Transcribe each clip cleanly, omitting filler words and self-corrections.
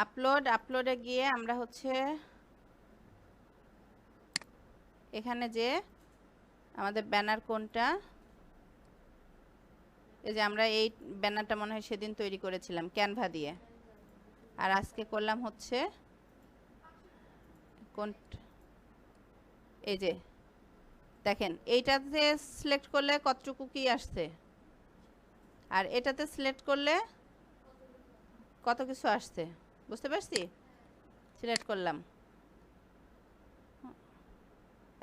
আপলোডে গিয়ে আমরা হচ্ছে এখানে যে আমাদের ব্যানার কোনটা, এই যে আমরা এই ব্যানারটা মনে হয় সেদিন তৈরি করেছিলাম ক্যানভা দিয়ে, আর আজকে করলাম হচ্ছে কোন, এই যে দেখেন এইটাতে সিলেক্ট করলে কতটুকু কি আসছে, আর এটাতে সিলেক্ট করলে কত কিছু আসছে, বুঝতে পারছি? সিলেক্ট করলাম,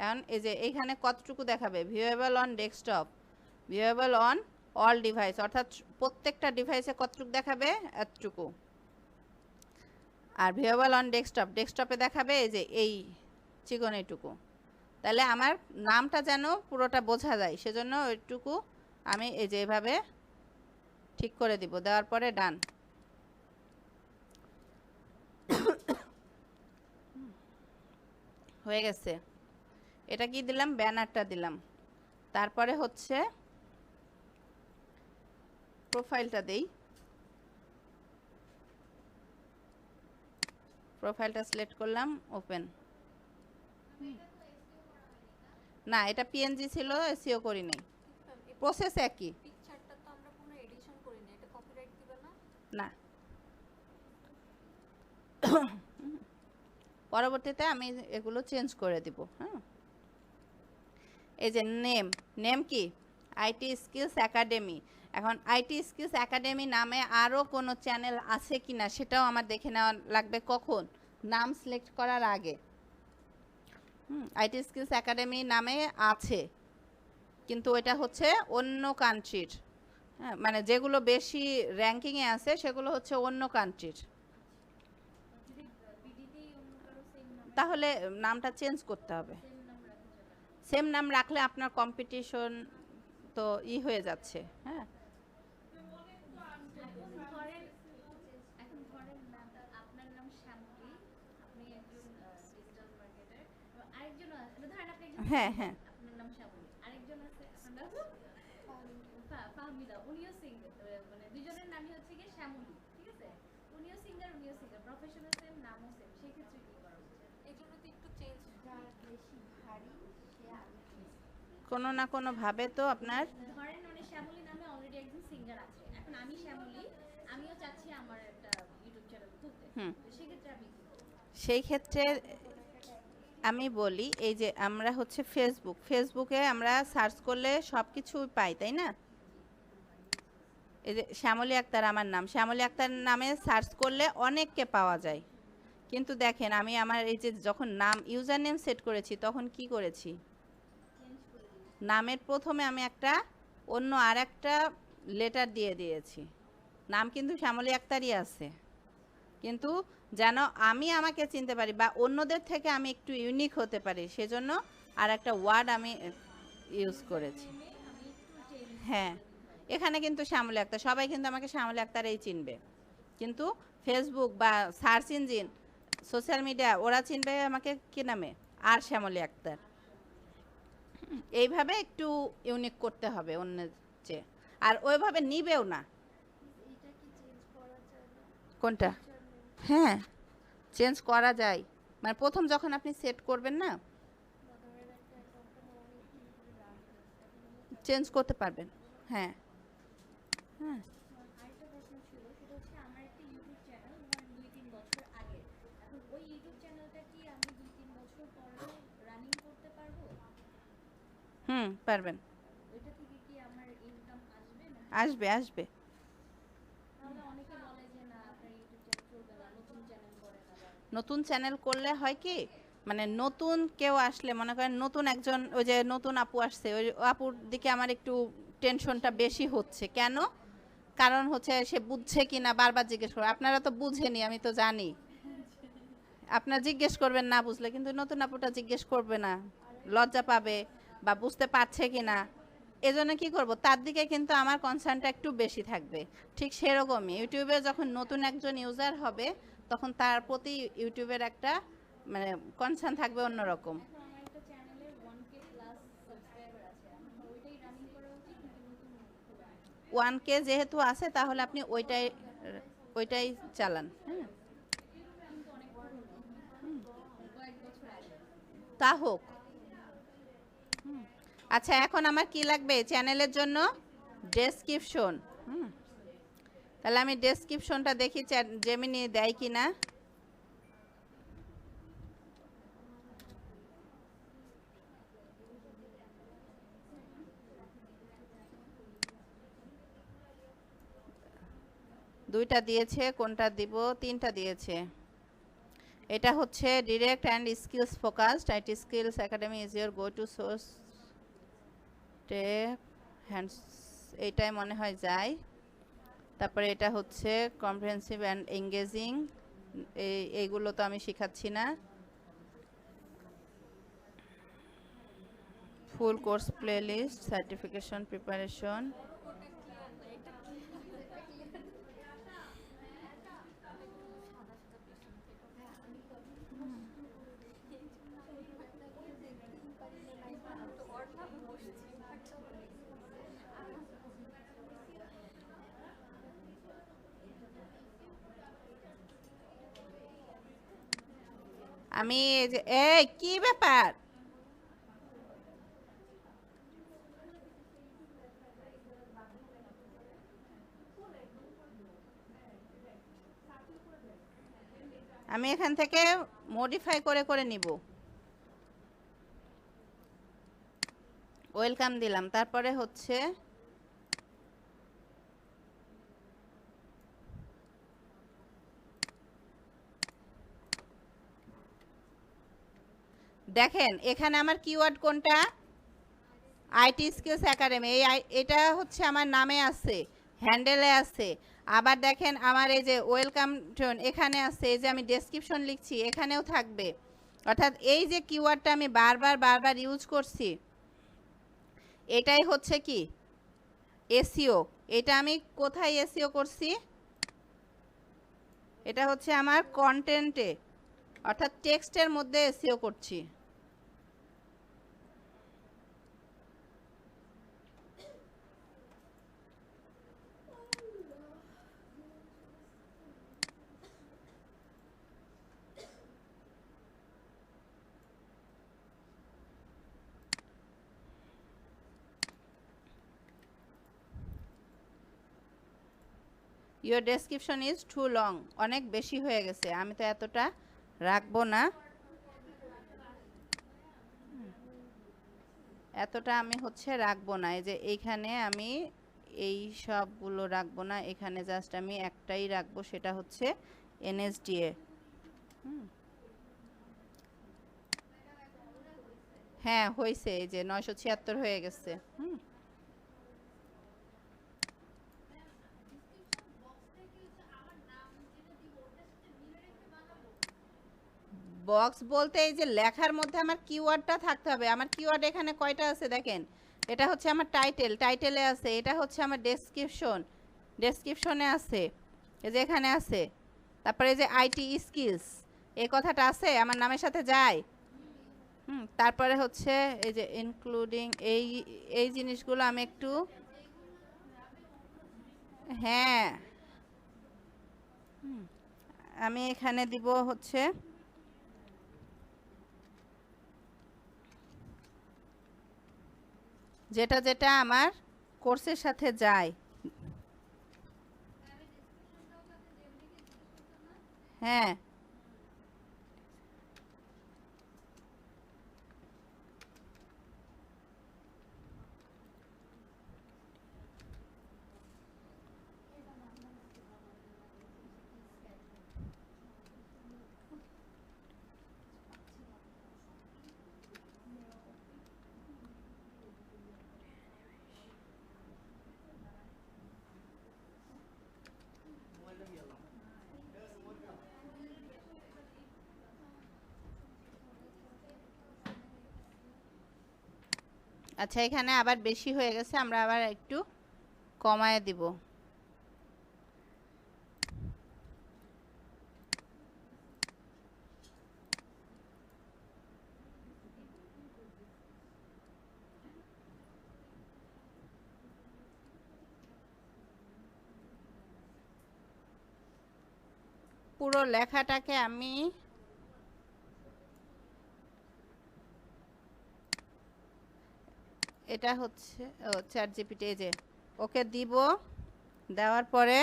এখন এই যে এইখানে কতটুকু দেখাবে, viewable on desktop, viewable on all device, অর্থাৎ প্রত্যেকটা ডিভাইসে কতটুকু দেখাবে, এতটুকু। আর ভিউয়েবল অন ডেস্কটপে দেখাবে এই যে এই চিকন এইটুকু। তাহলে আমার নামটা যেন পুরোটা বোঝা যায়, সেজন্য ওইটুকু আমি এই যে এভাবে ঠিক করে দিব, দেওয়ার পরে ডান। হয়ে গেছে। এটা কি দিলাম, ব্যানারটা দিলাম। তারপরে হচ্ছে প্রোফাইলটা দেই, প্রোফাইলটা সিলেক্ট করলাম, ওপেন। না, এটা পিএনজি ছিল, এসইও করি নাই, প্রসেস একই। না, পরবর্তীতে আমি এগুলো চেঞ্জ করে দিব। হ্যাঁ, এই যে নেম কি, আইটি স্কিলস একাডেমি। এখন আইটি স্কিলস একাডেমি নামে আরও কোনো চ্যানেল আছে কি না সেটাও আমার দেখে নেওয়া লাগবে, কখন, নাম সিলেক্ট করার আগে। আইটি স্কিলস একাডেমি নামে আছে, কিন্তু এটা হচ্ছে অন্য কান্ট্রির, হ্যাঁ, মানে যেগুলো বেশি র্যাঙ্কিংয়ে আছে সেগুলো হচ্ছে অন্য কান্ট্রির। তাহলে নামটা চেঞ্জ করতে হবে। সেম নাম রাখলে আপনার কম্পিটিশন তো হয়ে যাচ্ছে। হ্যাঁ, হ্যাঁ হ্যাঁ, কোনো না কোনো ভাবে তো আপনার, সেই ক্ষেত্রে আমি বলি, এই যে আমরা হচ্ছে ফেসবুকে আমরা সার্চ করলে সব কিছু পাই, তাই না? এই যে শ্যামলী আক্তার আমার নাম, শ্যামলী আক্তার নামে সার্চ করলে অনেককে পাওয়া যায়, কিন্তু দেখেন আমি আমার এই যে যখন নাম ইউজার নেম সেট করেছি তখন কি করেছি, নামের প্রথমে আমি একটা অন্য আর একটা লেটার দিয়ে দিয়েছি, নাম কিন্তু শ্যামলী আক্তারই আছে, কিন্তু যেন আমি আমাকে চিনতে পারি বা অন্যদের থেকে আমি একটু ইউনিক হতে পারি, সেজন্য আর একটা ওয়ার্ড আমি ইউজ করেছি। হ্যাঁ, এখানে কিন্তু শ্যামলী আক্তার, সবাই কিন্তু আমাকে শ্যামলী আক্তারেই চিনবে, কিন্তু ফেসবুক বা সার্চ ইঞ্জিন, সোশ্যাল মিডিয়া, ওরা চিনবে আমাকে কি নামে, আর শ্যামলী আক্তার। এইভাবে একটু ইউনিক করতে হবে অন্যের চেয়ে, আর ওইভাবে নিবেও না। কোনটা? হ্যাঁ, চেঞ্জ করা যায়, মানে প্রথম যখন আপনি সেট করবেন না, চেঞ্জ করতে পারবেন। হ্যাঁ হ্যাঁ, পারবেন, আসবে আসবে। নতুন চ্যানেল করলে হয় কি, মানে নতুন কেউ আসলে, মনে করেন নতুন একজন, ওই যে নতুন আপু আসছে, ওই আপুর দিকে আমার একটু টেনশনটা বেশি হচ্ছে, কেন, কারণ হচ্ছে সে বুঝছে কি না বারবার জিজ্ঞেস করে, আপনারা তো বুঝেনি আমি তো জানি, আপনার জিজ্ঞেস করবেন না বুঝলে, কিন্তু নতুন আপুটা জিজ্ঞেস করবে না, লজ্জা পাবে বা বুঝতে পারছে কি না, এজন্য কি করব, তার দিকে কিন্তু আমার কনসার্নটা একটু বেশি থাকবে। ঠিক সেরকমই ইউটিউবে যখন নতুন একজন ইউজার হবে তখন তার প্রতি ইউটিউবের একটা মানে কনসার্ন থাকবে অন্যরকম। 1K যেহেতু আছে তাহলে আপনি ওইটাই চালান। হ্যাঁ, তা হোক। আচ্ছা, এখন আমার কি লাগবে চ্যানেলের জন্য? ডেসক্রিপশন। তাহলে আমি ডেসক্রিপশনটা দেখি জেমিনি দেয় কিনা। দুইটা দিয়েছে, কোনটা দিব? তিনটা দিয়েছে। এটা হচ্ছে direct and skills focused. IT skills academy is your go to source tech hands, এইটাই মনে হয় যায়। তারপরে এটা হচ্ছে কম্প্রিহেনসিভ অ্যান্ড এঙ্গেজিং, এইগুলো তো আমি শেখাচ্ছি না। Full course playlist, certification preparation. আমি এই যে, এই কি ব্যাপার? আমি এখান থেকে মডিফাই করে করে নিব। ওয়েলকাম দিলাম, তারপরে হচ্ছে দেখেন এখানে আমার কিওয়ার্ড কোনটা? IT skills academy. এটা হচ্ছে আমার নামে আছে, হ্যান্ডেলে আছে। আবার দেখেন আমার এই যে ওয়েলকাম এখানে আছে, এই যে আমি ডেসক্রিপশন লিখছি এখানেও থাকবে। অর্থাৎ এই যে কিওয়ার্ডটা আমি বারবার বারবার ইউজ করছি, এটাই হচ্ছে কি এসইও। এটা আমি কোথায় এসইও করছি? এটা হচ্ছে আমার কন্টেন্টে, অর্থাৎ টেক্সটের মধ্যে এসইও করছি। Your description is too long, অনেক বেশি হয়ে গেছে, আমি তো এতটা রাখবো না, এতটা আমি হচ্ছে রাখবো না। এই যে এইখানে আমি এই সবগুলো রাখবো না, এখানে জাস্ট আমি একটাই রাখবো, সেটা হচ্ছে এনএসডিএ। হ্যাঁ হয়েছে, এই যে 976 হয়ে গেছে। বক্স বলতে এই যে লেখার মধ্যে আমার কিওয়ার্ডটা থাকতে হবে। আমার কিওয়ার্ড এখানে কয়টা আছে দেখেন, এটা হচ্ছে আমার টাইটেল, টাইটেলে আছে। এটা হচ্ছে আমার ডেসক্রিপশন, ডেসক্রিপশনে আছে। এই যে এখানে আছে। তারপরে এই যে আইটি স্কিলস, এই কথাটা আছে, আমার নামের সাথে যায়। তারপরে হচ্ছে এই যে ইনক্লুডিং, এই এই জিনিসগুলো আমি একটু, হ্যাঁ আমি এখানে দিব হচ্ছে যেটা যেটা আমার কোর্সের সাথে যায়। হ্যাঁ আচ্ছা, এখানে আবার বেশি হয়ে গেছে, আমরা আবার একটু কমায় দিব। পুরো লেখাটাকে আমি এটা হচ্ছে চ্যাট জিপিটি, এই যে ওকে দিব, দেওয়ার পরে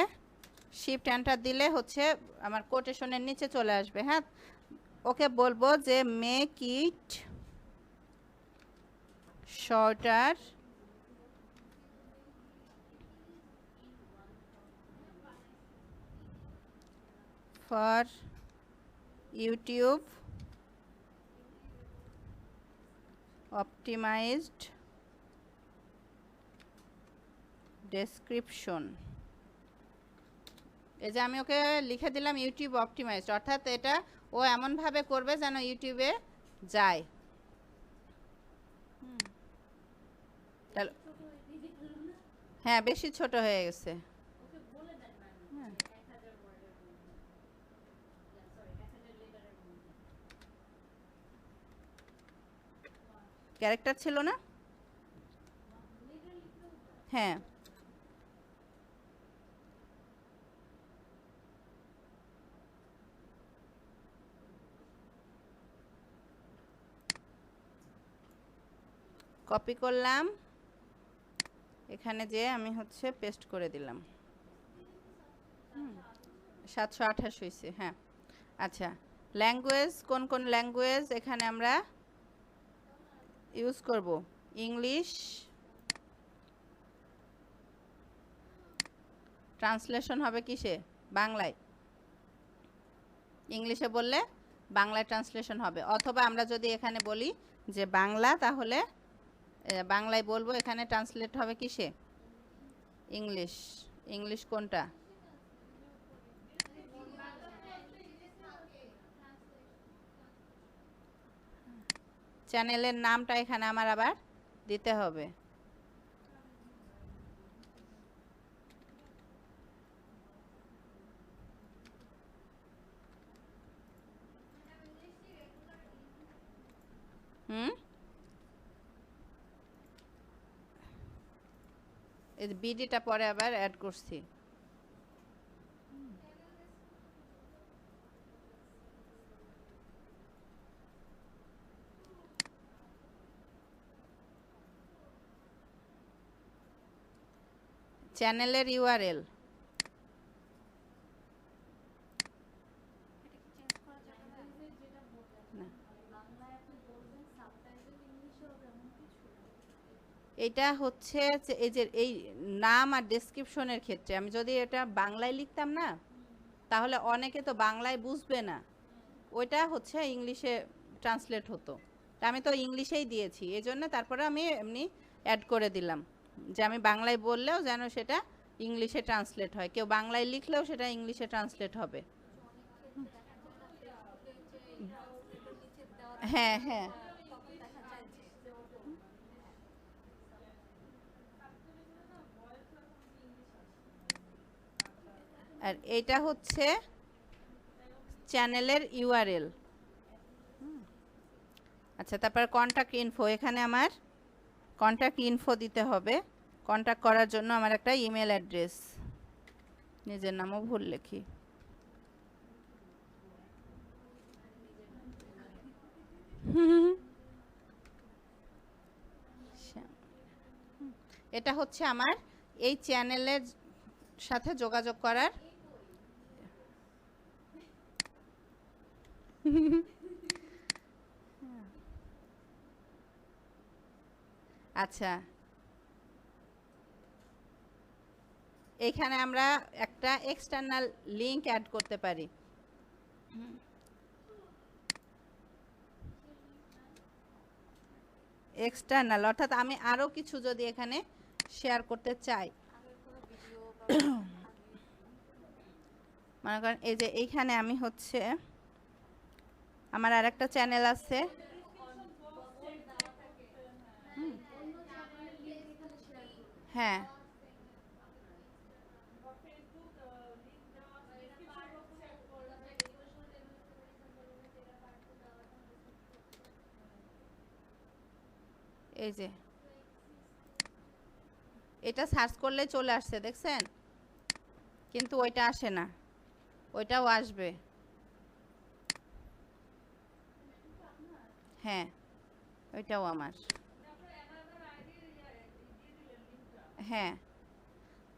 শিফট এন্টার দিলে হচ্ছে আমার কোটেশনের নিচে চলে আসবে। হ্যাঁ, ওকে বলবো যে make it shorter for YouTube optimised description. এই যে আমি ওকে লিখে দিলাম ইউটিউব অপটিমাইজড, অর্থাৎ এটা ও এমনভাবে করবে যেন ইউটিউবে যায়। হ্যাঁ, বেশি ছোট হয়ে গেছে। ক্যারেক্টার ছিল না? হ্যাঁ, কপি করলাম, এখানে যে আমি হচ্ছে পেস্ট করে দিলাম। 728 হয়েছে। হ্যাঁ, আচ্ছা, ল্যাঙ্গুয়েজ কোন কোন ল্যাঙ্গুয়েজ এখানে আমরা ইউজ করব? ইংলিশ, ট্রান্সলেশন হবে কিসে? বাংলায়। ইংলিশে বললে বাংলায় ট্রান্সলেশন হবে, অথবা আমরা যদি এখানে বলি যে বাংলা, তাহলে বাংলায় বলবো, এখানে ট্রান্সলেট হবে কিসে? ইংলিশ। ইংলিশ কোনটা? চ্যানেলের নামটা এখানে আমার আবার দিতে হবে। এই বিডিটা পরে আবার অ্যাড করছি। চ্যানেলের ইউআরএল এটা হচ্ছে এই যে এই নাম আর ডেসক্রিপশনের ক্ষেত্রে আমি যদি এটা বাংলায় লিখতাম না, তাহলে অনেকে তো বাংলায় বুঝবে না, ওইটা হচ্ছে ইংলিশে ট্রান্সলেট হতো। তা আমি তো ইংলিশেই দিয়েছি, এই জন্য তারপরে আমি এমনি অ্যাড করে দিলাম যে আমি বাংলায় বললেও যেন সেটা ইংলিশে ট্রান্সলেট হয়, কেউ বাংলায় লিখলেও সেটা ইংলিশে ট্রান্সলেট হবে। হ্যাঁ, হ্যাঁ, আর এটা হচ্ছে চ্যানেলের ইউআরএল। আচ্ছা, তারপর কন্ট্যাক্ট ইনফো, এখানে আমার কন্ট্যাক্ট ইনফো দিতে হবে। কন্ট্যাক্ট করার জন্য আমার একটা ইমেল অ্যাড্রেস, নিজের নামও ভুল লিখি। এটা হচ্ছে আমার এই চ্যানেলের সাথে যোগাযোগ করার আচ্ছা, এখানে আমরা একটা এক্সটার্নাল লিংক অ্যাড করতে পারি। এক্সটার্নাল অর্থাৎ আমি আরও কিছু যদি এখানে শেয়ার করতে চাই, মনে করেন এই যে এইখানে আমি হচ্ছে আমার আর একটা চ্যানেল আছে, হ্যাঁ, এই যে এটা সার্চ করলে চলে আসছে, দেখছেন? কিন্তু ওইটা আসে না, ওইটাও আসবে। হ্যাঁ, ওইটাও আমার। হ্যাঁ,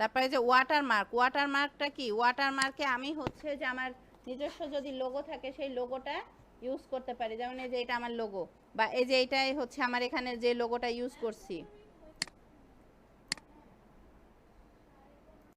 তারপরে যে ওয়াটারমার্ক, ওয়াটারমার্কটা কি? ওয়াটারমার্কে আমি হচ্ছে যে আমার নিজস্ব যদি লোগো থাকে সেই লোগোটা ইউজ করতে পারি, যেমন এই যে এটা আমার লোগো, বা এই যে এইটাই হচ্ছে আমার এখানে যে লোগোটা ইউজ করছি